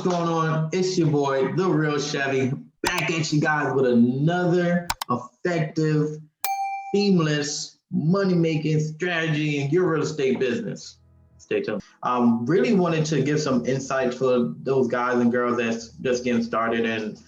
going on? It's your boy, The Real Chevy, back at you guys with another effective, seamless money-making strategy in your real estate business. Stay tuned. Really wanted to give some insight for those guys and girls that's just getting started in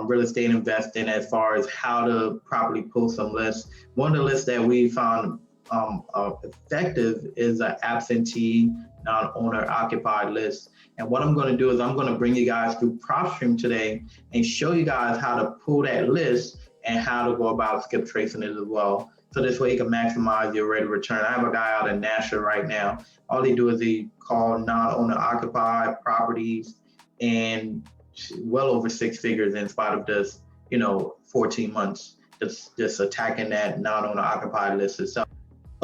real estate investing as far as how to properly pull some lists. One of the lists that we found effective is an absentee, non-owner occupied list. And what I'm going to do is I'm going to bring you guys through Propstream today and show you guys how to pull that list and how to go about skip tracing it as well. So this way you can maximize your rate of return. I have a guy out in Nashville right now. All he do is he call non-owner occupied properties and well over 6 figures in spite of this, 14 months, just attacking that non-owner occupied list itself.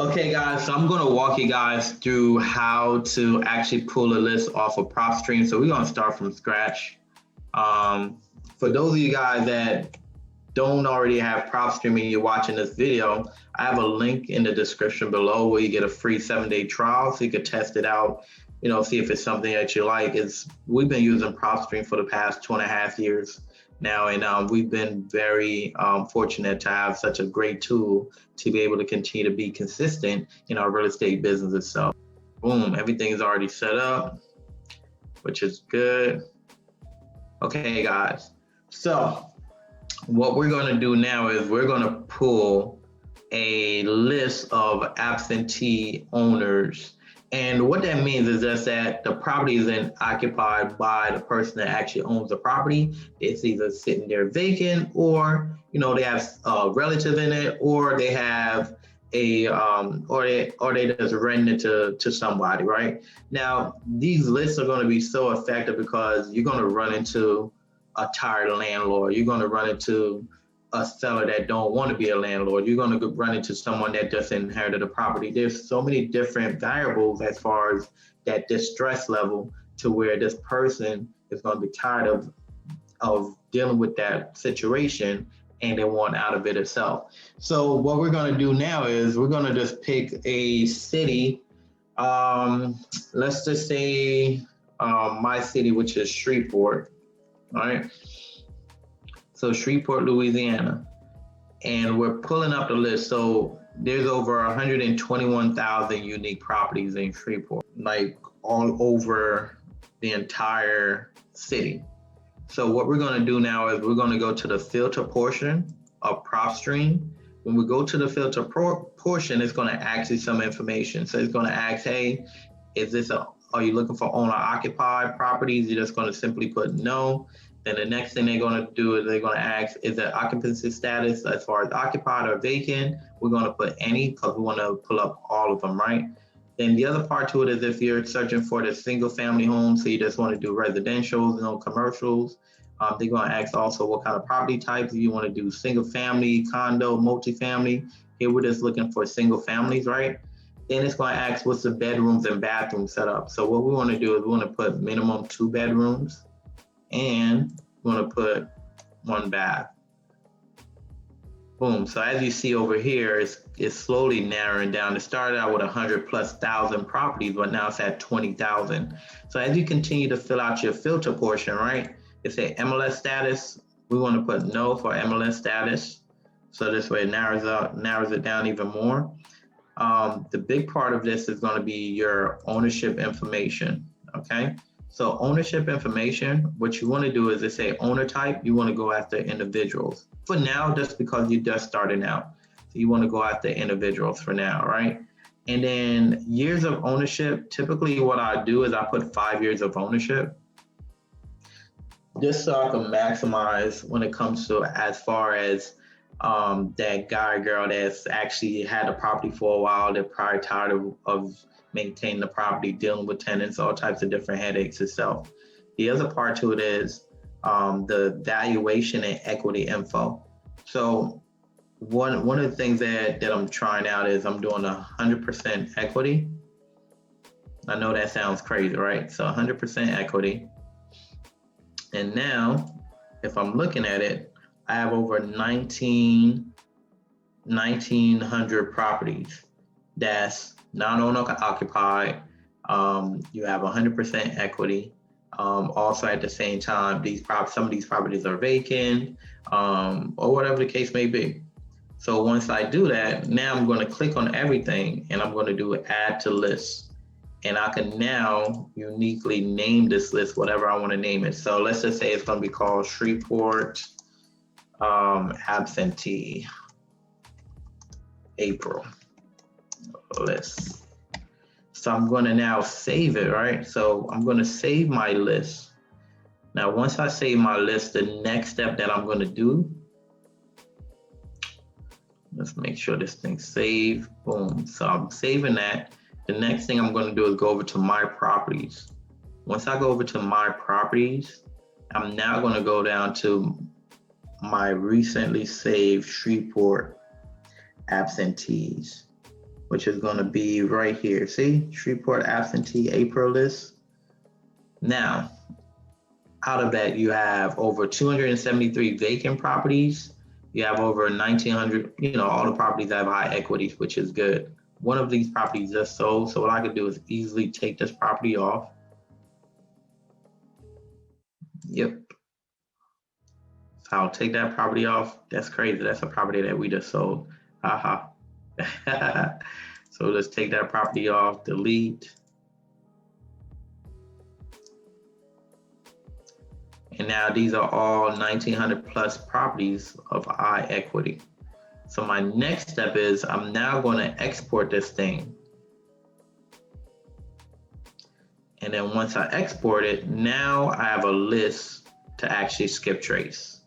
Okay, guys, so I'm going to walk you guys through how to actually pull a list off of Propstream. So we're going to start from scratch. For those of you guys that don't already have Propstream and you're watching this video, I have a link in the description below where you get a free 7-day trial so you can test it out, see if it's something that you like. We've been using Propstream for the past 2.5 years now, and we've been very fortunate to have such a great tool to be able to continue to be consistent in our real estate business itself. Boom, everything is already set up, which is good. Okay, guys, so what we're going to do now is we're going to pull a list of absentee owners. And what that means is just that the property isn't occupied by the person that actually owns the property. It's either sitting there vacant, or they have a relative in it, or they have a or they just rent it to somebody, right? Now, these lists are going to be so effective because you're going to run into a tired landlord. You're going to run into a seller that don't want to be a landlord. You're going to run into someone that just inherited a property. There's so many different variables as far as that distress level to where this person is going to be tired of dealing with that situation and they want out of it itself. So what we're going to do now is we're going to just pick a city. Let's just say my city, which is Shreveport. All right. So Shreveport, Louisiana, and we're pulling up the list. So there's over 121,000 unique properties in Shreveport, like all over the entire city. So what we're going to do now is we're going to go to the filter portion of Propstream. When we go to the filter portion, it's going to ask you some information. So it's going to ask, hey, are you looking for owner occupied properties? You're just going to simply put no. Then the next thing they're going to do is they're going to ask, is the occupancy status as far as occupied or vacant? We're going to put any because we want to pull up all of them, right? Then the other part to it is if you're searching for the single family home, so you just want to do residentials, no commercials. They're going to ask also what kind of property types. If you want to do single family, condo, multifamily. Here we're just looking for single families, right? Then it's going to ask what's the bedrooms and bathrooms set up. So what we want to do is we want to put minimum 2 bedrooms. And we're going to put 1 bath. Boom. So as you see over here, it's slowly narrowing down. It started out with 100,000+ properties, but now it's at 20,000. So as you continue to fill out your filter portion, right? It's a MLS status. We want to put no for MLS status. So this way it narrows it down even more. The big part of this is going to be your ownership information. Okay. So ownership information, what you want to do is they say owner type, you want to go after individuals. For now, just because you're just starting out. So you want to go after individuals for now, right? And then years of ownership, typically what I do is I put 5 years of ownership. Just so I can maximize when it comes to as far as that guy or girl that's actually had a property for a while, they're probably tired of maintain the property, dealing with tenants, all types of different headaches itself. The other part to it is the valuation and equity info. So one of the things that I'm trying out is I'm doing 100% equity. I know that sounds crazy, right? So 100% equity. And now, if I'm looking at it, I have over 1,900 properties that's non-owner occupied. You have 100% equity. Also at the same time, some of these properties are vacant, or whatever the case may be. So once I do that, now I'm going to click on everything and I'm going to do add to list. And I can now uniquely name this list, whatever I want to name it. So let's just say it's going to be called Shreveport Absentee April list. So I'm going to now save it, right? So I'm going to save my list. Now, once I save my list, the next step that I'm going to do, let's make sure this thing's saved. Boom. So I'm saving that. The next thing I'm going to do is go over to my properties. Once I go over to my properties, I'm now going to go down to my recently saved Shreveport absentees, which is going to be right here. See, Shreveport absentee April list. Now, out of that, you have over 273 vacant properties. You have over 1,900, all the properties have high equity, which is good. One of these properties just sold, so what I could do is easily take this property off. Yep. So I'll take that property off. That's crazy. That's a property that we just sold. Haha. So let's take that property off, delete. And now these are all 1,900 plus properties of high equity. So my next step is I'm now going to export this thing. And then once I export it, now I have a list to actually skip trace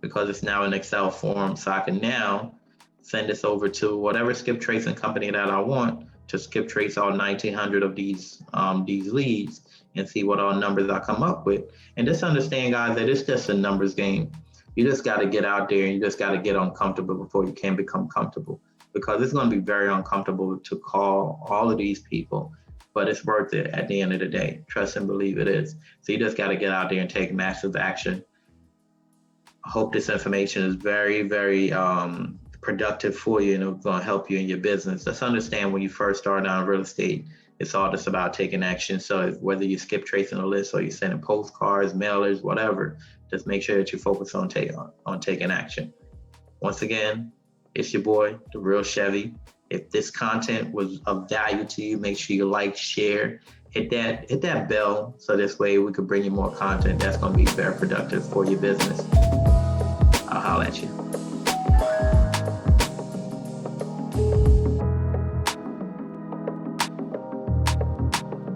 because it's now in Excel form. So I can now send this over to whatever skip tracing company that I want to skip trace all 1,900 of these leads and see what all numbers I come up with. And just understand, guys, that it's just a numbers game. You just got to get out there and you just got to get uncomfortable before you can become comfortable, because it's going to be very uncomfortable to call all of these people, but it's worth it at the end of the day. Trust and believe it is. So you just got to get out there and take massive action. I hope this information is very, very productive for you and it's going to help you in your business. Just understand when you first start out in real estate, it's all just about taking action. So whether you skip tracing a list or you're sending postcards, mailers, whatever, just make sure that you focus on taking action. Once again, it's your boy, The Real Chevy. If this content was of value to you, make sure you like, share, hit that bell, so this way we could bring you more content that's going to be very productive for your business. I'll holler at you.